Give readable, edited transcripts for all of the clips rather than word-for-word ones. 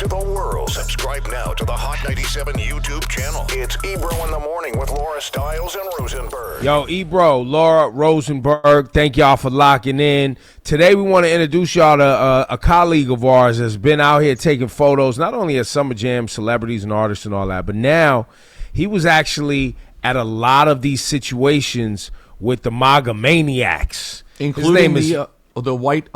to the world. Subscribe now to the Hot 97 YouTube channel. It's Ebro in the Morning with Laura Stiles and Rosenberg. Yo, Ebro, Laura, Rosenberg, thank y'all for locking in. Today we want to introduce y'all to a colleague of ours that's been out here taking photos, not only at Summer Jam, celebrities and artists and all that, but now he was actually at a lot of these situations with the MAGA maniacs. Including the white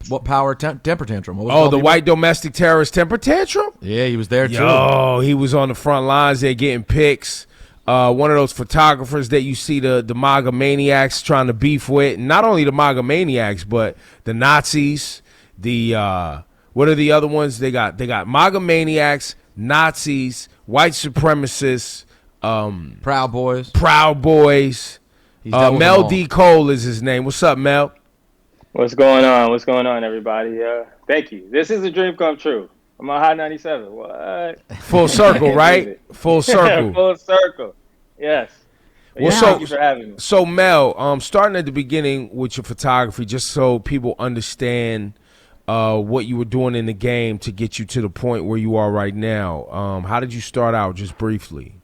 what power temper tantrum? What was the white domestic terrorist temper tantrum? Yeah, he was there too. Yo, he was on the front lines there getting pics. One of those photographers that you see the MAGA maniacs trying to beef with. Not only the MAGA maniacs, but the Nazis. What are the other ones? They got MAGA maniacs, Nazis, white supremacists, Proud Boys. Mel D. Cole is his name. What's up, Mel? What's going on? What's going on, everybody? Thank you. This is a dream come true. I'm on Hot 97. What? Full circle, right? Full circle. Full circle. Yes. Well, thank you for having me. So, Mel, starting at the beginning with your photography, just so people understand what you were doing in the game to get you to the point where you are right now. How did you start out, just briefly?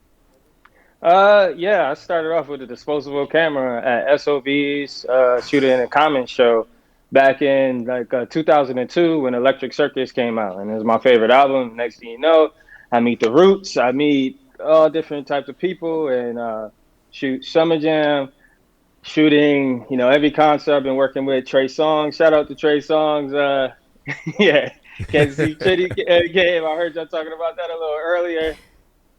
I started off with a disposable camera at SOV's, shooting a comment show back in 2002 when Electric Circus came out, and it was my favorite album. Next thing you know, I meet the Roots, I meet all different types of people, and shoot Summer Jam, shooting every concert. I've been working with Trey Songz. Shout out to Trey Songz. Kansas City Chitty game. I heard y'all talking about that a little earlier.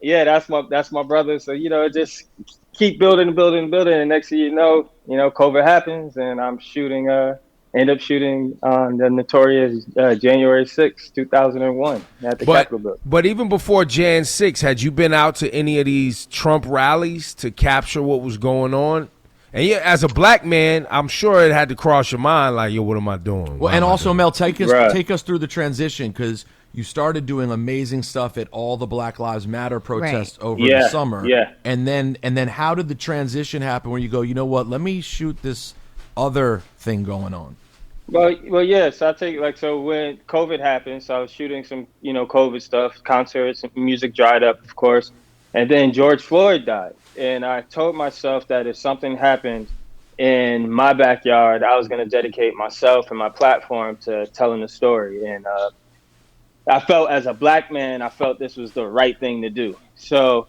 Yeah, that's my brother. So just keep building, and next thing you know, COVID happens, and I'm shooting. End up shooting on the notorious January 6th, 2001 at the Capitol building. But even before Jan 6, had you been out to any of these Trump rallies to capture what was going on? And yeah, as a black man, I'm sure it had to cross your mind, like, yo, what am I doing? Well, and also, Mel, take us through the transition, because you started doing amazing stuff at all the Black Lives Matter protests over the summer. Yeah. And then how did the transition happen where you go, you know what, let me shoot this other thing going on? Well, yes. I take so when COVID happened, so I was shooting some, COVID stuff, concerts, music dried up, of course, and then George Floyd died, and I told myself that if something happened in my backyard, I was going to dedicate myself and my platform to telling the story, and I felt as a black man, I felt this was the right thing to do. So,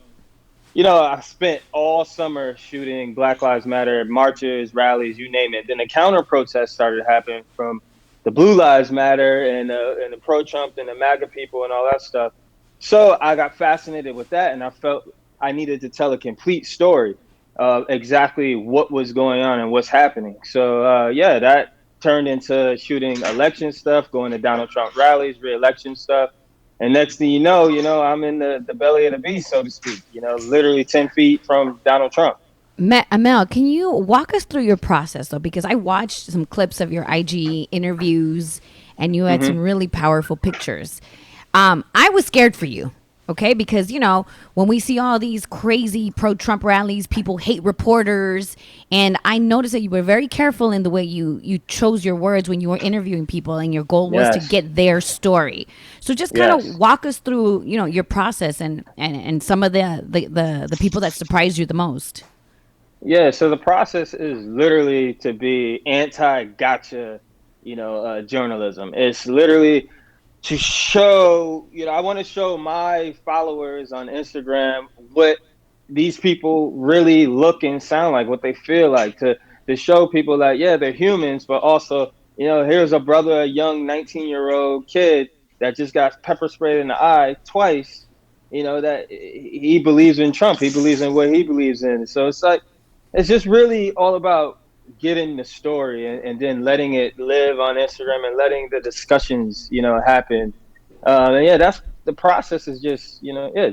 I spent all summer shooting Black Lives Matter marches, rallies, you name it. Then the counter protests started happening from the Blue Lives Matter and the pro-Trump and the MAGA people and all that stuff. So I got fascinated with that, and I felt I needed to tell a complete story of exactly what was going on and what's happening. So, that turned into shooting election stuff, going to Donald Trump rallies, re-election stuff. And next thing you know, I'm in the belly of the beast, so to speak, literally 10 feet from Donald Trump. Mel, can you walk us through your process, though? Because I watched some clips of your IG interviews, and you had some really powerful pictures. I was scared for you. Okay, because, when we see all these crazy pro-Trump rallies, people hate reporters. And I noticed that you were very careful in the way you chose your words when you were interviewing people, and your goal was to get their story. So just kind of walk us through, your process and some of the people that surprised you the most. Yeah, so the process is literally to be anti-gotcha, journalism. It's literally to show, I want to show my followers on Instagram what these people really look and sound like, what they feel like, to show people that, they're humans, but also, here's a brother, a young 19-year-old kid that just got pepper sprayed in the eye twice, that he believes in Trump. He believes in what he believes in. So it's just really all about getting the story and then letting it live on Instagram and letting the discussions, happen. That's the process is just,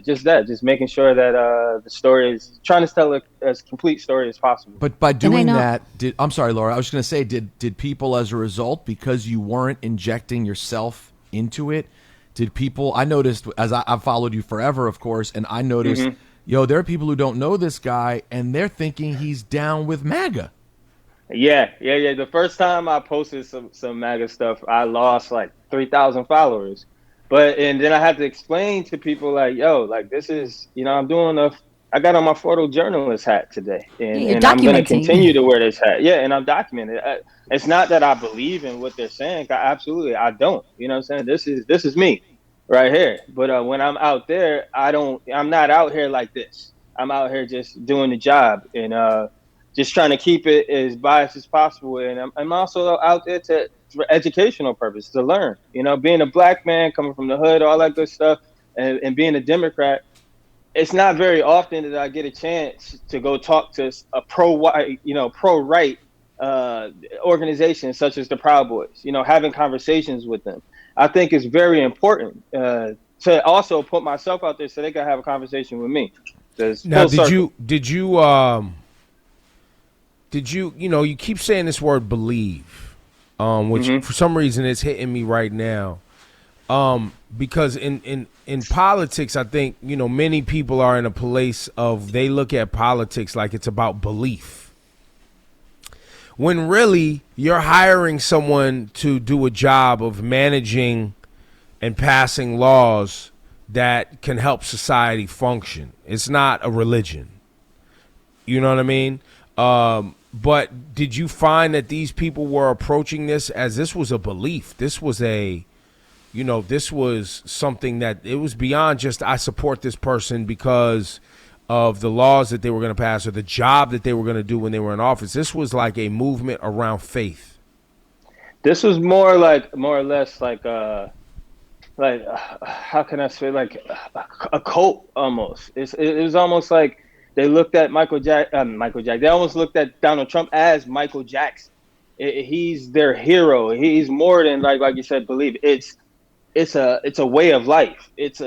just making sure that the story is trying to tell as complete story as possible. But by doing that, I'm sorry, Laura, I was going to say, did people as a result, because you weren't injecting yourself into it, did people, I noticed, as I've followed you forever, of course, and I noticed, there are people who don't know this guy and they're thinking he's down with MAGA. Yeah. The first time I posted some MAGA stuff, I lost like 3,000 followers. And then I had to explain to people like, yo, like this is, I got on my photojournalist hat today, Yeah, and you're I'm going to documenting. continue to wear this hat. Yeah, and I'm documenting. It's not that I believe in what they're saying. I don't. You know what I'm saying? This is me right here. But when I'm out there, I'm not out here like this. I'm out here just doing the job and just trying to keep it as biased as possible. And I'm also out there for educational purposes to learn. Being a black man coming from the hood, all that good stuff, and being a Democrat, it's not very often that I get a chance to go talk to a pro-white, pro-right organization such as the Proud Boys. Having conversations with them, I think is very important to also put myself out there so they can have a conversation with me. There's Now, full circle. you keep saying this word believe, which for some reason is hitting me right now. Because in politics, I think, many people are in a place of they look at politics like it's about belief. When really you're hiring someone to do a job of managing and passing laws that can help society function. It's not a religion. You know what I mean? But did you find that these people were approaching this as this was a belief? This was this was something that it was beyond just I support this person because of the laws that they were going to pass or the job that they were going to do when they were in office. This was like a movement around faith. This was more or less how can I say, like a cult almost. It was almost like they looked at Michael Jackson. They almost looked at Donald Trump as Michael Jackson. He's their hero. He's more than like you said, believe. It's a way of life. It's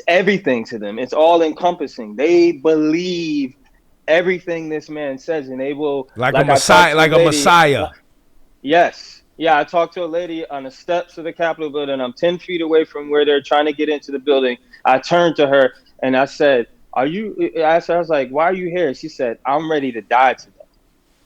everything to them. It's all encompassing. They believe everything this man says, and they will Like a messiah, like a messiah. Yes. Yeah, I talked to a lady on the steps of the Capitol building. I'm 10 feet away from where they're trying to get into the building. I turned to her and I said, I asked her, I was like, why are you here? She said, I'm ready to die today.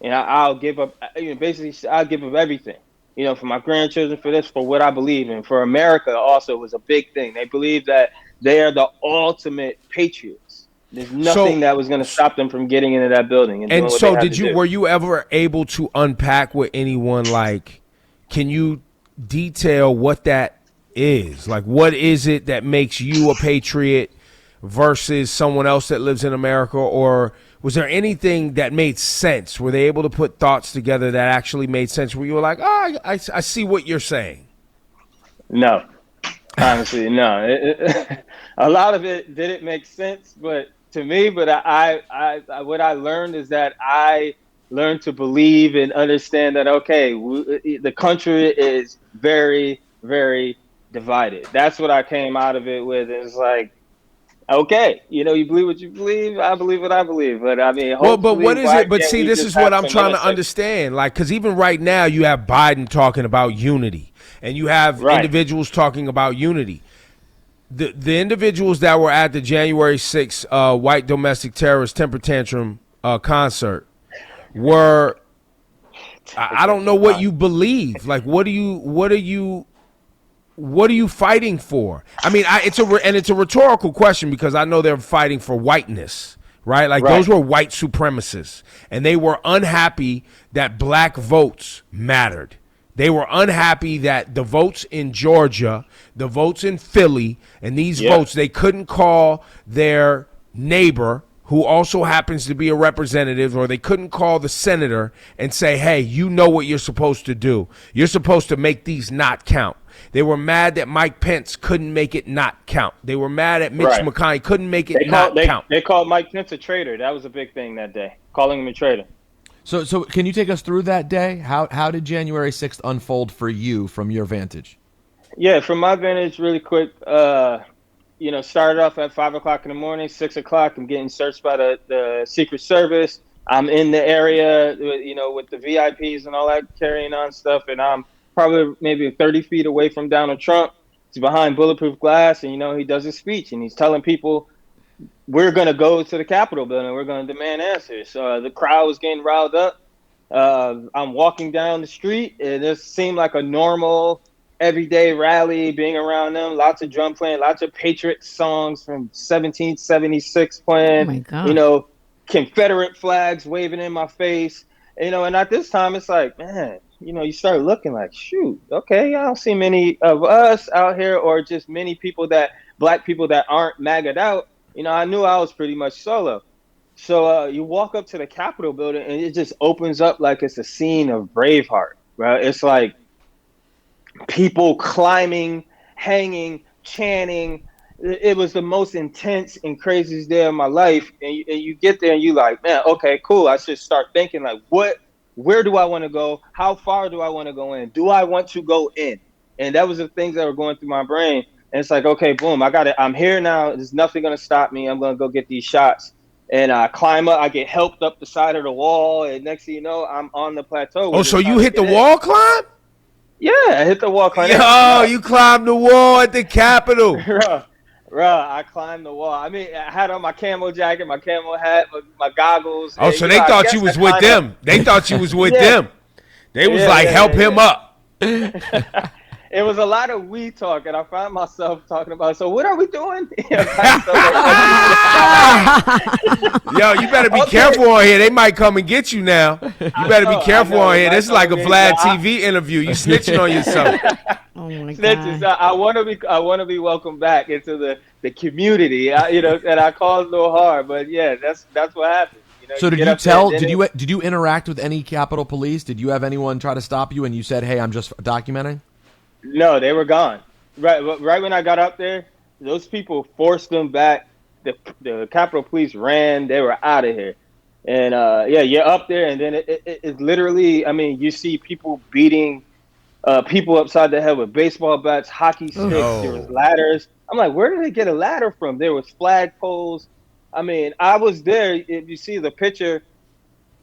And I'll give up, basically, I'll give up everything, for my grandchildren, for this, for what I believe in. For America also was a big thing. They believe that they are the ultimate patriots. There's nothing that was going to stop them from getting into that building. And so were you ever able to unpack with anyone, like, can you detail what that is? Like, what is it that makes you a patriot versus someone else that lives in America? Or was there anything that made sense? Were they able to put thoughts together that actually made sense where you were like, oh, I see what you're saying? No, honestly, no. A lot of it didn't make sense, but to me, but I what I learned is that I learned to believe and understand that, okay, the country is very, very divided. That's what I came out of it with. It's like, okay, you believe what you believe. I believe what I believe. But I mean, well, but what is it? But see, this is what I'm trying to understand. understand. Like, because even right now, you have Biden talking about unity, and you have individuals talking about unity. The individuals that were at the January 6th white domestic terrorist temper tantrum concert were, I don't know what you believe. Like, what are you fighting for? I mean, it's a rhetorical question because I know they're fighting for whiteness, right? Like, those were white supremacists, and they were unhappy that black votes mattered. They were unhappy that the votes in Georgia, the votes in Philly, and these votes, they couldn't call their neighbor who also happens to be a representative, or they couldn't call the senator and say, hey, you know what you're supposed to do. You're supposed to make these not count. They were mad that Mike Pence couldn't make it not count. They were mad at Mitch McConnell couldn't make it count. They called Mike Pence a traitor. That was a big thing that day, calling him a traitor. So can you take us through that day? How did January 6th unfold for you from your vantage? Yeah, from my vantage, really quick, started off at 5 o'clock in the morning, 6 o'clock. I'm getting searched by the Secret Service. I'm in the area, with the VIPs and all that carrying on stuff. And I'm probably maybe 30 feet away from Donald Trump. He's behind bulletproof glass, and, he does his speech. And he's telling people, we're going to go to the Capitol building. We're going to demand answers. So the crowd was getting riled up. I'm walking down the street, and it seemed like a normal everyday rally, being around them, lots of drum playing, lots of patriot songs from 1776 Oh playing, my you God. know, Confederate flags waving in my face. You know, and at this time it's like, man, you know, you start looking like, shoot, okay, I don't see many of us out here, or just many people that black people that aren't magged out. You know, I knew I was pretty much solo. So you walk up to the Capitol building and it just opens up like it's a scene of Braveheart, right? It's like people climbing, hanging, chanting. It was the most intense and craziest day of my life. And you get there and you like, man, okay, cool. I should start thinking like, where do I want to go? How far do I want to go in? Do I want to go in? And that was the things that were going through my brain. And it's like, okay, boom, I got it. I'm here now. There's nothing going to stop me. I'm going to go get these shots. And I climb up. I get helped up the side of the wall. And next thing you know, I'm on the plateau. Oh, so you hit the wall climb? Yeah, I hit the wall. Yo, you climbed the wall at the Capitol. Bruh, I climbed the wall. I mean, I had on my camo jacket, my camo hat, my goggles. Oh, so they thought you was with them. They thought you was with them. They was like, help him up. It was a lot of we talk, and I found myself talking about, so what are we doing? Yo, you better be careful on here. They might come and get you now. You better be careful on here. This is like a Vlad TV interview. You snitching on yourself. Oh my Snitches. God. I want to be welcomed back into the community. You know, and I caused no harm, but yeah, that's what happened. You know, So did you interact with any Capitol Police? Did you have anyone try to stop you and you said, hey, I'm just documenting? No, they were gone. Right when I got up there, those people forced them back. The Capitol Police ran. They were out of here. And you're up there, and then it literally. I mean, you see people beating people upside the head with baseball bats, hockey sticks. Oh. There was ladders. I'm like, where did they get a ladder from? There was flag poles. I mean, I was there. If you see the picture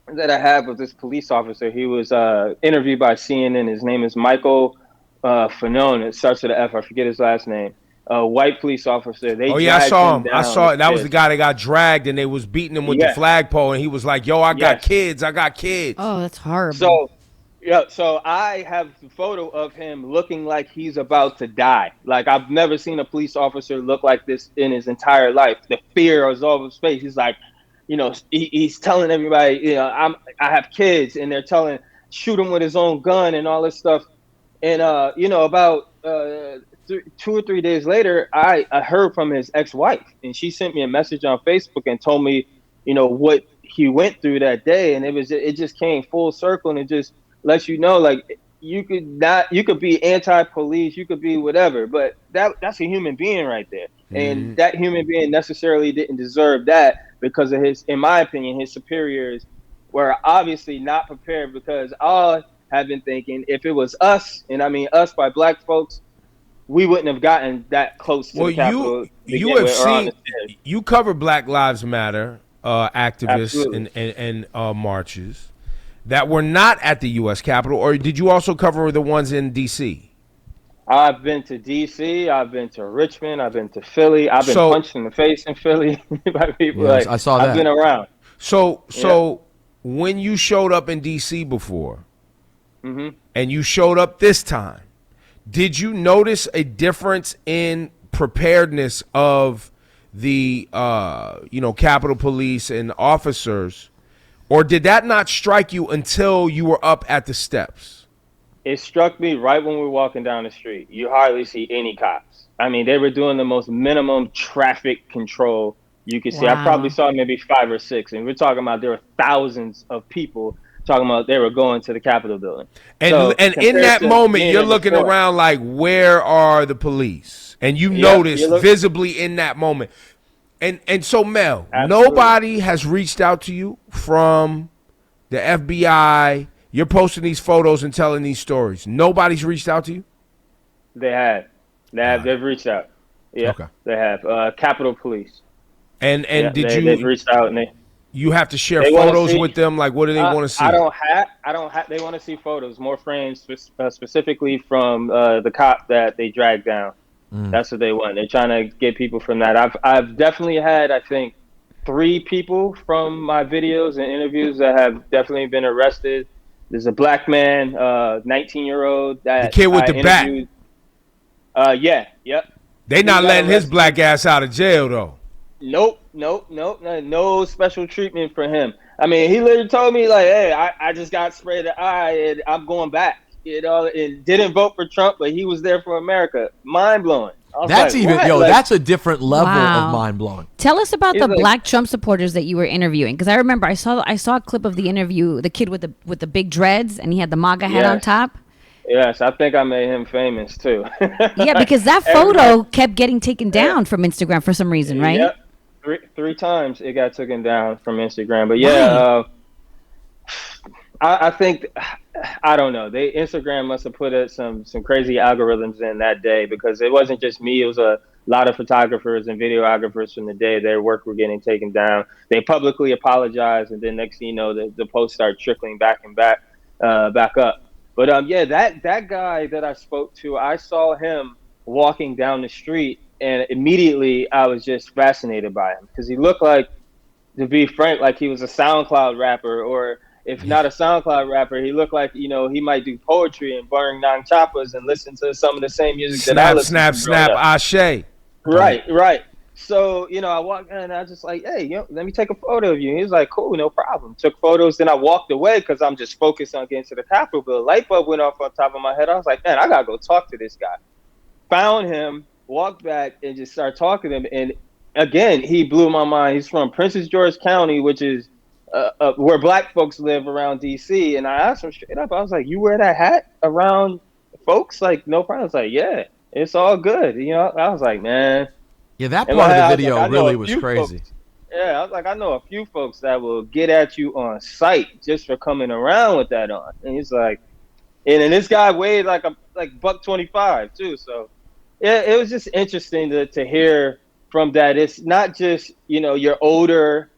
that I have of this police officer, he was interviewed by CNN. His name is Michael Fanone. It starts with an F. I forget his last name. White police officer. I saw him. I saw it. That was the guy that got dragged, and they was beating him with the flagpole, and he was like, "Yo, I got kids. I got kids." Oh, that's horrible. So I have a photo of him looking like he's about to die. Like, I've never seen a police officer look like this in his entire life. The fear is all over his face. He's like, you know, he's telling everybody, you know, I have kids, and they're telling, shoot him with his own gun and all this stuff. And you know, about 2 or 3 days later, I heard from his ex-wife, and she sent me a message on Facebook and told me, you know, what he went through that day, and it just came full circle, and it just lets you know, like, you could be anti-police, you could be whatever, but that's a human being right there, and that human being necessarily didn't deserve that because of in my opinion, his superiors were obviously not prepared, because all have been thinking, if it was us, and I mean us by black folks, we wouldn't have gotten that close to the Capitol. You cover Black Lives Matter activists and marches that were not at the U.S. Capitol, or did you also cover the ones in D.C.? I've been to D.C., I've been to Richmond, I've been to Philly, I've been punched in the face in Philly by people. Yes, I saw that. I've been around. So when you showed up in D.C. before, and you showed up this time, did you notice a difference in preparedness of the Capitol Police and officers, or did that not strike you until you were up at the steps? It struck me right when we were walking down the street. You hardly see any cops. I mean, they were doing the most minimum traffic control you could see. Wow. I probably saw maybe 5 or 6, and we're talking about there were thousands of people talking about they were going to the Capitol building. And in that moment, you're looking around like, where are the police? And you notice visibly in that moment. And so, Mel, nobody has reached out to you from the FBI. You're posting these photos and telling these stories. Nobody's reached out to you? They have. They've reached out. Yeah, okay. They have. Capitol Police. And they've reached out, and you have to share photos with them? Like, what do they want to see? I don't have. They want to see photos, more frames, specifically from the cop that they dragged down. That's what they want. They're trying to get people from that. I've definitely had, I think, 3 people from my videos and interviews that have definitely been arrested. There's a black man, 19-year-old, that the kid with the bat. Yeah, yep. They not letting his black ass out of jail though. Nope, no special treatment for him. I mean, he literally told me like, "Hey, I just got sprayed the eye and I'm going back." You know, and didn't vote for Trump, but he was there for America. Mind blowing. That's like, even what? yo. Like, That's a different level Wow. of mind blowing. Tell us about the like- black Trump supporters that you were interviewing, because I remember I saw a clip of the interview, the kid with the big dreads, and he had the MAGA hat on Yes. top. Yes, I think I made him famous too. Yeah, because that photo kept getting taken down from Instagram for some reason, right? Yep. Three times it got taken down from Instagram. But yeah, I think, I don't know. Instagram must have put some crazy algorithms in that day, because it wasn't just me. It was a lot of photographers and videographers from the day. Their work were getting taken down. They publicly apologized, and then next thing you know, the posts start trickling back up. But yeah, that guy that I spoke to, I saw him walking down the street, and immediately I was just fascinated by him, because he looked like, to be frank, like he was a SoundCloud rapper, or if not a SoundCloud rapper, he looked like, he might do poetry and burn nine choppers and listen to some of the same music that I listen to. Snap, Ashe. Right. So, I walked in and I was just like, hey, let me take a photo of you. He was like, cool, no problem. Took photos. Then I walked away because I'm just focused on getting to the Capitol building. Light bulb went off on top of my head. I was like, man, I got to go talk to this guy. Found him, walked back, and just started talking to him. And again, he blew my mind. He's from Princess George County, which is where black folks live around D.C. And I asked him straight up, I was like, you wear that hat around folks? Like, no problem. I was like, yeah, it's all good. I was like, man. Yeah, that part of the video like, really was crazy. Folks. Yeah, I was like, I know a few folks that will get at you on sight just for coming around with that on. And he's like, and this guy weighed like $125 too. So yeah, it was just interesting to hear from that. It's not just, your older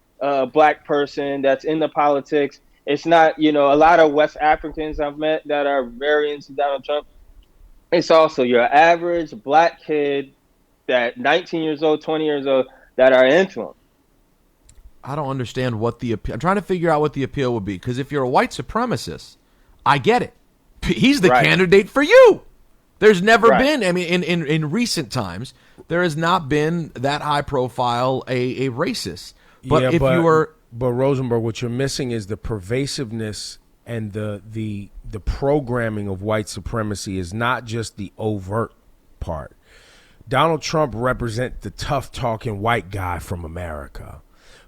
black person that's in the politics. It's not, a lot of West Africans I've met that are very into Donald Trump. It's also your average black kid that 19 years old, 20 years old, that are into him. I don't understand what the appeal. I'm trying to figure out what the appeal would be, because if you're a white supremacist, I get it. He's the candidate for you. There's never been, I mean, in recent times, there has not been that high profile a racist. But But Rosenberg, what you're missing is the pervasiveness and the programming of white supremacy is not just the overt part. Donald Trump represents the tough-talking white guy from America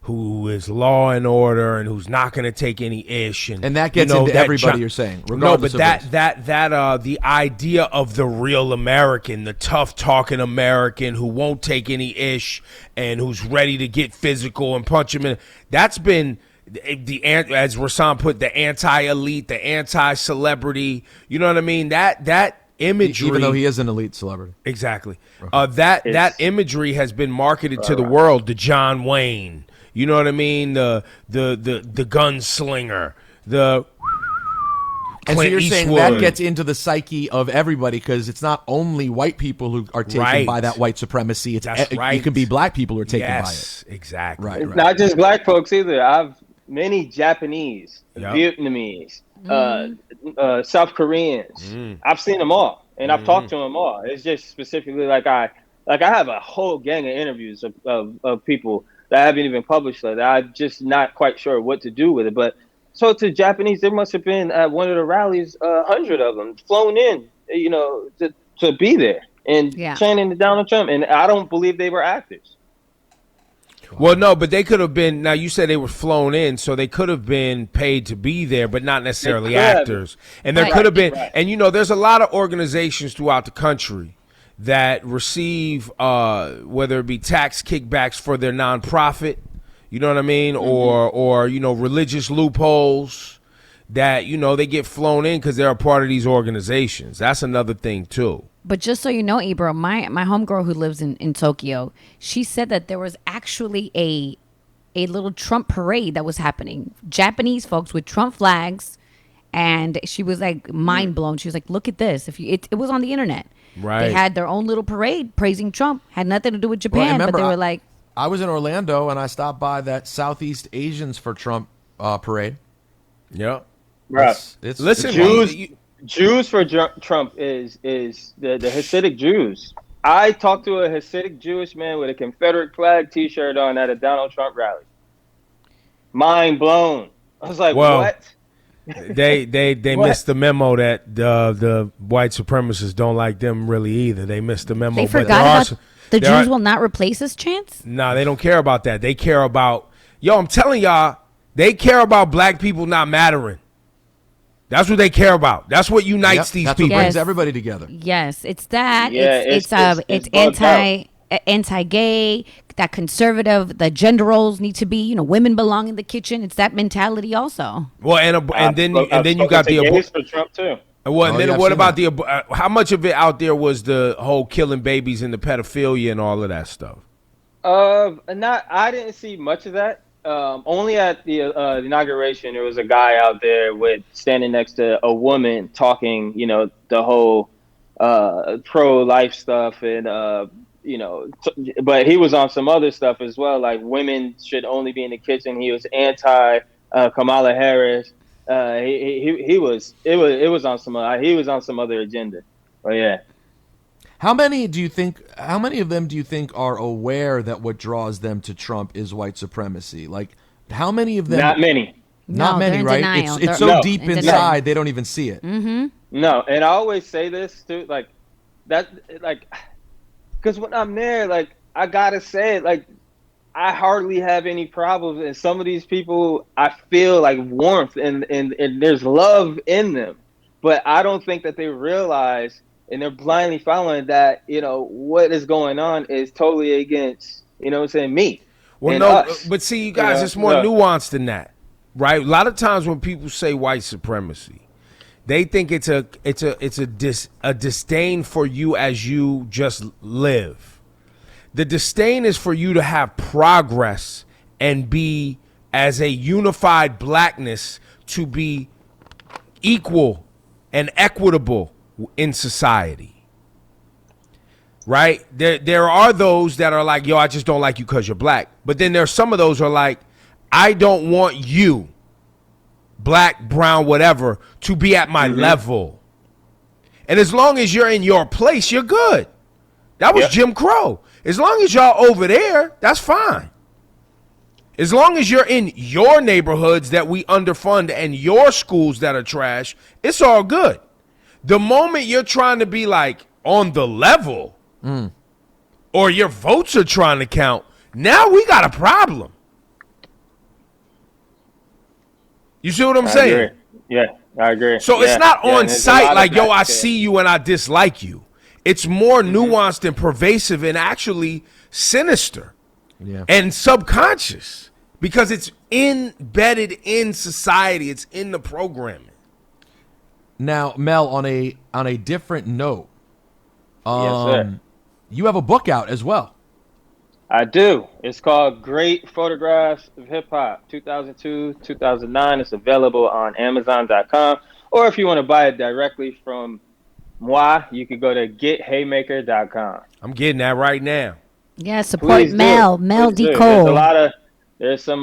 who is law and order and who's not going to take any ish. And that gets into everybody you're saying, regardless of the idea of the real American, the tough-talking American who won't take any ish and who's ready to get physical and punch him in. That's been, as Rasan put, the anti-elite, the anti-celebrity. You know what I mean? That imagery, even though he is an elite celebrity, exactly. That imagery has been marketed to the world. The John Wayne, you know what I mean? The gunslinger, the. And Clint so you're Eastwood. saying that gets into the psyche of everybody, because it's not only white people who are taken by that white supremacy. It's it can be black people who are taken by it. Exactly. Right. It's not just black folks either. I've many Japanese, Vietnamese, South Koreans. I've seen them all, and I've talked to them all. It's just specifically I have a whole gang of interviews of people that I haven't even published that I'm just not quite sure what to do with it. But so to Japanese, there must have been at one of the rallies 100 of them flown in, to be there and chanting to Donald Trump, and I don't believe they were actors. Well, no, but they could have been. Now, you said they were flown in, so they could have been paid to be there, but not necessarily actors. And there could have been, and there's a lot of organizations throughout the country that receive, whether it be tax kickbacks for their nonprofit, you know what I mean, or religious loopholes that they get flown in because they're a part of these organizations. That's another thing too. But just so you know, Ebro, my homegirl who lives in Tokyo, she said that there was actually a little Trump parade that was happening. Japanese folks with Trump flags, and she was like mind blown. She was like, "Look at this!" It was on the internet. Right. They had their own little parade praising Trump. Had nothing to do with Japan, remember, but they were like, I was in Orlando and I stopped by that Southeast Asians for Trump parade. Yeah. Right. It's Listen, Jews. Jews for Trump is the Hasidic Jews. I talked to a Hasidic Jewish man with a Confederate flag T-shirt on at a Donald Trump rally. Mind blown. I was like, Well, what? they What? missed the memo that the white supremacists don't like them really either. They missed the memo. They but forgot there are about some- the there Jews are- will not replace us chants. Nah, they don't care about that. They care about I'm telling y'all, they care about black people not mattering. That's what they care about. That's what unites Yep, these that's people. what brings Yes. everybody together. Yes, it's that. Yeah, it's it's bugged out. anti-gay. That conservative. The gender roles need to be. Women belong in the kitchen. It's that mentality also. Well, and then you got the gays for Trump too. well, and Oh, then yeah, I've what seen about that. the how much of it out there was the whole killing babies and the pedophilia and all of that stuff? I didn't see much of that. Only at the inauguration, there was a guy out there standing next to a woman talking, the whole pro-life stuff, and but he was on some other stuff as well, like women should only be in the kitchen. He was anti Kamala Harris. He was on some other agenda. But yeah. How many of them do you think are aware that what draws them to Trump is white supremacy? Like, how many of them? Not many. Not No, many, they're in right? denial. It's They're- so No. deep In inside denial. they don't even see it. No, and I always say this too, like that, like, because when I'm there, like, I gotta say it, like, I hardly have any problems, and some of these people, I feel like warmth and there's love in them, but I don't think that they realize, and they're blindly following that. What is going on is totally against, what I'm saying, me. Well, and no, us. but see, you guys, it's more nuanced than that, right? A lot of times when people say white supremacy, they think it's a disdain for you as you just live. The disdain is for you to have progress and be, as a unified blackness, to be equal and equitable in society. Right? There are those that are like, I just don't like you because you're black. But then there's some of those who are like, I don't want you, black, brown, whatever, to be at my level. And as long as you're in your place, you're good. That was Jim Crow. As long as y'all over there, that's fine. As long as you're in your neighborhoods that we underfund and your schools that are trash, it's all good. The moment you're trying to be like on the level, or your votes are trying to count, now we got a problem. You see what I'm saying? Agree. Yeah, I agree. So it's not on site like, I see you and I dislike you. It's more nuanced and pervasive and actually sinister and subconscious because it's embedded in society. It's in the programming. Now, Mel, on a different note, Yes, sir. you have a book out as well. I do. It's called Great Photographs of Hip Hop, 2002, 2009. It's available on Amazon.com. Or if you want to buy it directly from moi, you could go to gethaymaker.com. I'm getting that right now. Yeah, support Please do. Mel Please D. do. Cole. There's some,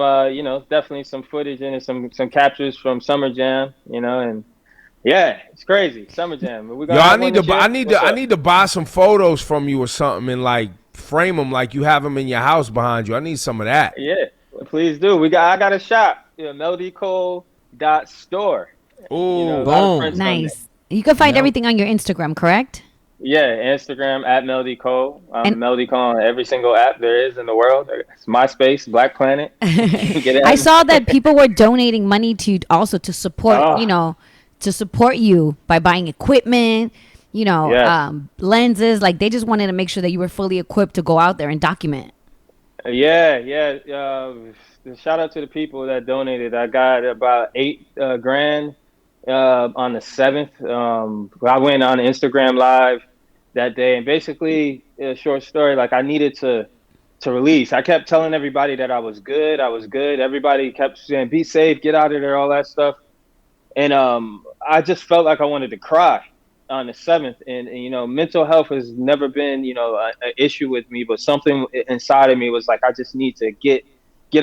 definitely some footage in it, some captures from Summer Jam, and yeah, it's crazy. Summer Jam. I need to buy some photos from you or something and like frame them like you have them in your house behind you. I need some of that. Yeah, please do. I got a shop, Meldcole.store. Ooh, boom. Nice. You can find everything on your Instagram, correct? Yeah, Instagram at Meldcole. And- Meldcole on every single app there is in the world. It's MySpace, Black Planet. I saw that people were donating money to support, to support you by buying equipment, lenses. Like they just wanted to make sure that you were fully equipped to go out there and document. Yeah. Shout out to the people that donated. I got about $8,000 on the 7th. I went on Instagram Live that day, and basically, a short story. Like I needed to release. I kept telling everybody that I was good. Everybody kept saying, "Be safe, get out of there," all that stuff. And I just felt like I wanted to cry on the 7th. And mental health has never been, an issue with me, but something inside of me was like, I just need to get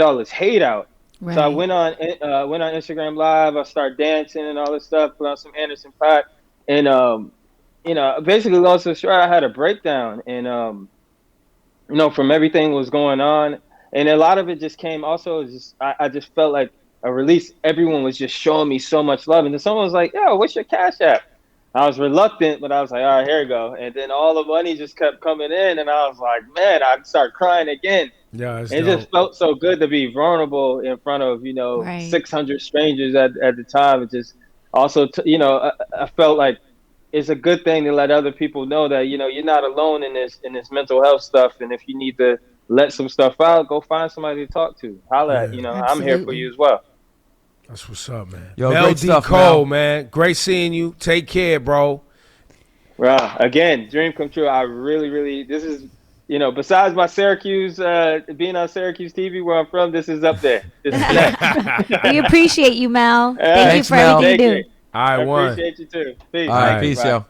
all this hate out. Right. So I went on Instagram Live. I started dancing and all this stuff, put on some Anderson .Paak, And basically, long story short, I had a breakdown, and from everything was going on, and a lot of it just came. Also, just I just felt like a release. Everyone was just showing me so much love, and then someone was like, "Yo, what's your Cash App?" I was reluctant, but I was like, "All right, here we go." And then all the money just kept coming in, and I was like, "Man," I'd start crying again. Yeah, It just felt so good to be vulnerable in front of Right. 600 strangers at the time. It just also I felt like it's a good thing to let other people know that you're not alone in this mental health stuff, and if you need to let some stuff out, go find somebody to talk to. Holla at, Yeah. I'm here for Absolutely. you as well. That's what's up, man. Yo, Mel great D. stuff, Cole, Mel. man. Great seeing you. Take care, bro. Right. Again, dream come true. I really, really, this is, besides my Syracuse, being on Syracuse TV where I'm from, this is up there. This is next. We appreciate you, Mel. Thank you Thanks, for Mel. everything you Thank do. you. All right, I one. appreciate you too. Peace. All right, right. peace, Bye. yo.